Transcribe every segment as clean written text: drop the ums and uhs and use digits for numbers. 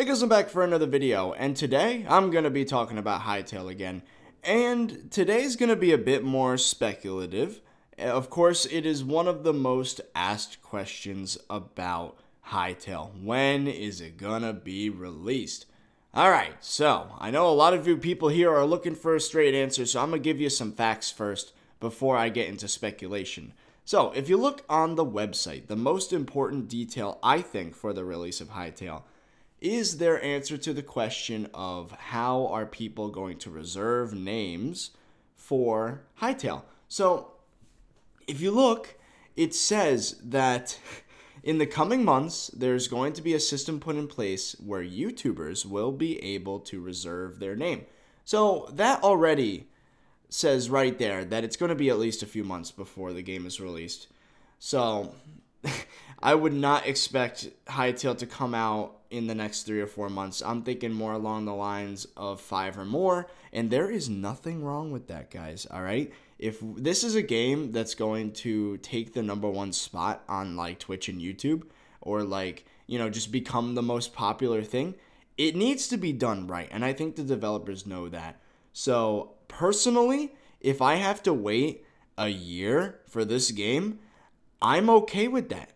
Hey guys, I'm back for another video, and today I'm going to be talking about Hytale again. And today's going to be a bit more speculative. Of course, it is one of the most asked questions about Hytale. When is it going to be released? Alright, so I know a lot of you people here are looking for a straight answer, so I'm going to give you some facts first before I get into speculation. So, if you look on the website, the most important detail, I think, for the release of Hytale is their answer to the question of how are people going to reserve names for Hytale. So, if you look, it says that in the coming months, there's going to be a system put in place where YouTubers will be able to reserve their name. So, that already says right there that it's going to be at least a few months before the game is released. So, I would not expect Hytale to come out in the next 3 or 4 months. I'm thinking more along the lines of 5 or more, and there is nothing wrong with that, guys, all right? If this is a game that's going to take the #1 spot on, like, Twitch and YouTube, or, like, you know, just become the most popular thing, it needs to be done right, and I think the developers know that. So, personally, if I have to wait a year for this game, I'm okay with that.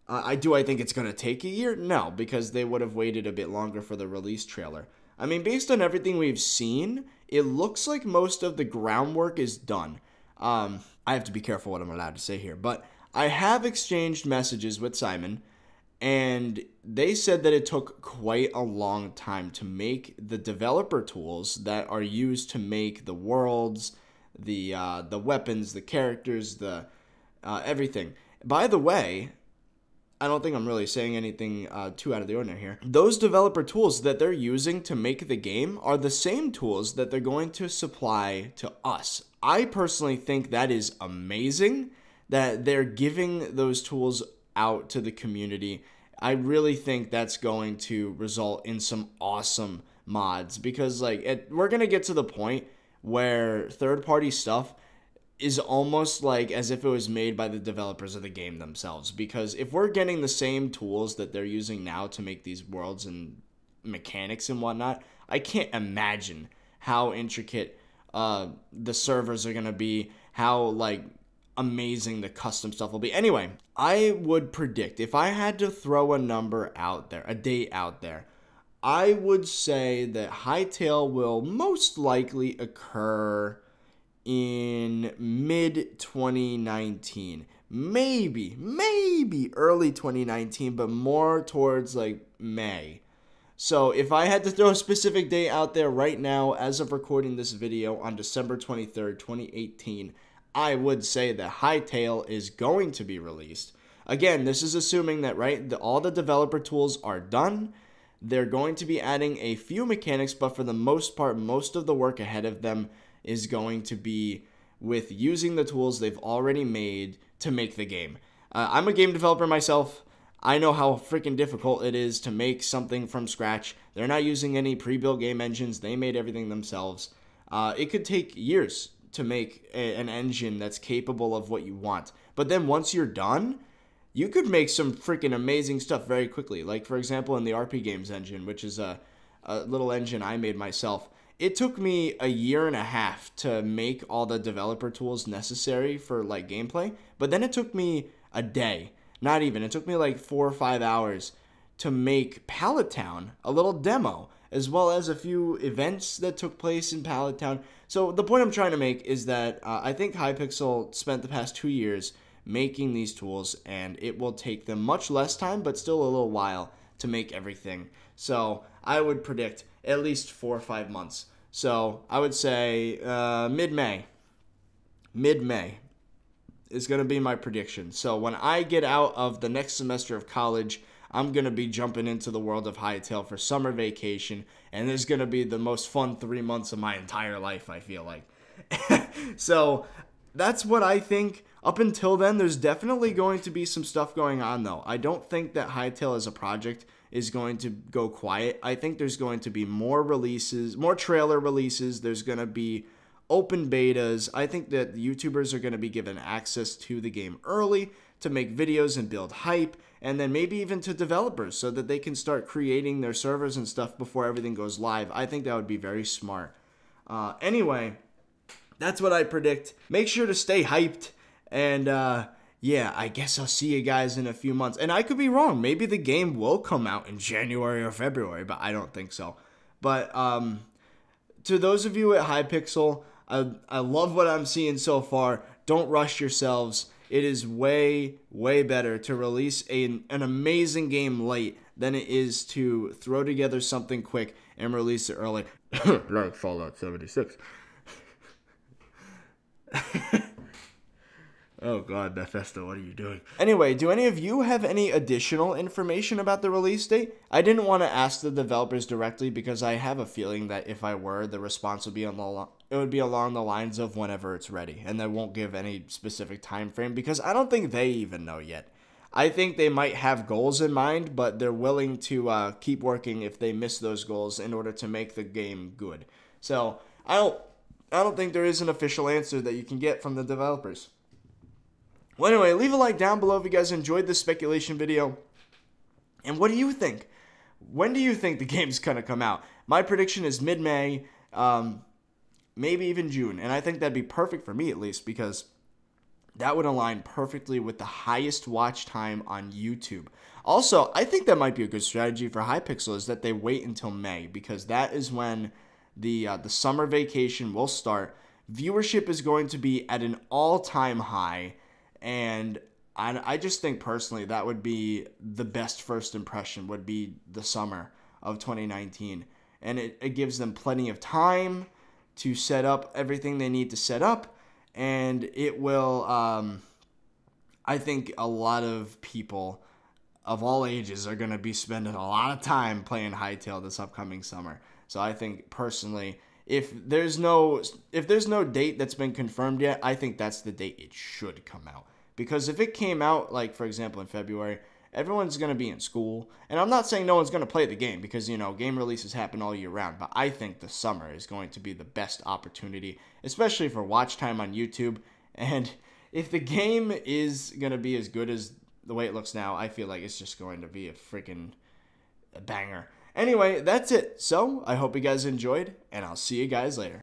I think it's going to take a year? No, because they would have waited a bit longer for the release trailer. I mean, based on everything we've seen, it looks like most of the groundwork is done. I have to be careful what I'm allowed to say here, but I have exchanged messages with Simon, and they said that it took quite a long time to make the developer tools that are used to make the worlds, the weapons, the characters, the everything. By the way, I don't think I'm really saying anything too out of the ordinary here. Those developer tools that they're using to make the game are the same tools that they're going to supply to us. I personally think that is amazing that they're giving those tools out to the community. I really think that's going to result in some awesome mods because, like, we're going to get to the point where third-party stuff is almost like as if it was made by the developers of the game themselves. Because if we're getting the same tools that they're using now to make these worlds and mechanics and whatnot, I can't imagine how intricate the servers are going to be, how, like, amazing the custom stuff will be. Anyway, I would predict, if I had to throw a number out there, a date out there, I would say that Hytale will most likely occur in mid-2019. Maybe early 2019, but more towards, like, May. So if I had to throw a specific date out there right now, as of recording this video on December 23rd, 2018, I would say that Hytale is going to be released. Again, this is assuming that, right, all the developer tools are done. They're going to be adding a few mechanics, but for the most part, most of the work ahead of them is going to be with using the tools they've already made to make the game. I'm a game developer myself. I know how freaking difficult it is to make something from scratch. They're not using any pre-built game engines. They made everything themselves. It could take years to make an engine that's capable of what you want. But then once you're done, you could make some freaking amazing stuff very quickly. Like, for example, in the RP Games engine, which is a little engine I made myself. It took me a year and a half to make all the developer tools necessary for, like, gameplay, but then it took me a day. Not even. It took me like 4 or 5 hours to make Pallet Town, a little demo, as well as a few events that took place in Pallet Town. So the point I'm trying to make is that I think Hypixel spent the past 2 years making these tools, and it will take them much less time, but still a little while to make everything. So I would predict at least 4 or 5 months. So I would say mid-May. Mid-May is going to be my prediction. So when I get out of the next semester of college, I'm going to be jumping into the world of Hytale for summer vacation, and it's going to be the most fun 3 months of my entire life, I feel like. So that's what I think. Up until then, there's definitely going to be some stuff going on, though. I don't think that Hytale as a project is going to go quiet. I think there's going to be more releases, more trailer releases. There's going to be open betas. I think that YouTubers are going to be given access to the game early to make videos and build hype, and then maybe even to developers so that they can start creating their servers and stuff before everything goes live. I think that would be very smart. Anyway, that's what I predict. Make sure to stay hyped, and yeah, I guess I'll see you guys in a few months. And I could be wrong. Maybe the game will come out in January or February, but I don't think so. But to those of you at Hypixel, I love what I'm seeing so far. Don't rush yourselves. It is way, way better to release an amazing game late than it is to throw together something quick and release it early. Like Fallout 76. Oh God, Bethesda, what are you doing? Anyway, do any of you have any additional information about the release date? I didn't want to ask the developers directly because I have a feeling that if I were, the response would be along the lines of whenever it's ready, and they won't give any specific time frame because I don't think they even know yet. I think they might have goals in mind, but they're willing to keep working if they miss those goals in order to make the game good. So I don't think there is an official answer that you can get from the developers. Well, anyway, leave a like down below if you guys enjoyed this speculation video. And what do you think? When do you think the game's going to come out? My prediction is mid-May, maybe even June. And I think that'd be perfect for me at least because that would align perfectly with the highest watch time on YouTube. Also, I think that might be a good strategy for Hypixel is that they wait until May because that is when the summer vacation will start. Viewership is going to be at an all-time high. And I just think personally that would be the best first impression would be the summer of 2019. And it gives them plenty of time to set up everything they need to set up. And it will, I think a lot of people of all ages are going to be spending a lot of time playing Hytale this upcoming summer. So I think personally, if there's no date that's been confirmed yet, I think that's the date it should come out. Because if it came out, like, for example, in February, everyone's going to be in school. And I'm not saying no one's going to play the game because, you know, game releases happen all year round. But I think the summer is going to be the best opportunity, especially for watch time on YouTube. And if the game is going to be as good as the way it looks now, I feel like it's just going to be a freaking banger. Anyway, that's it. So I hope you guys enjoyed, and I'll see you guys later.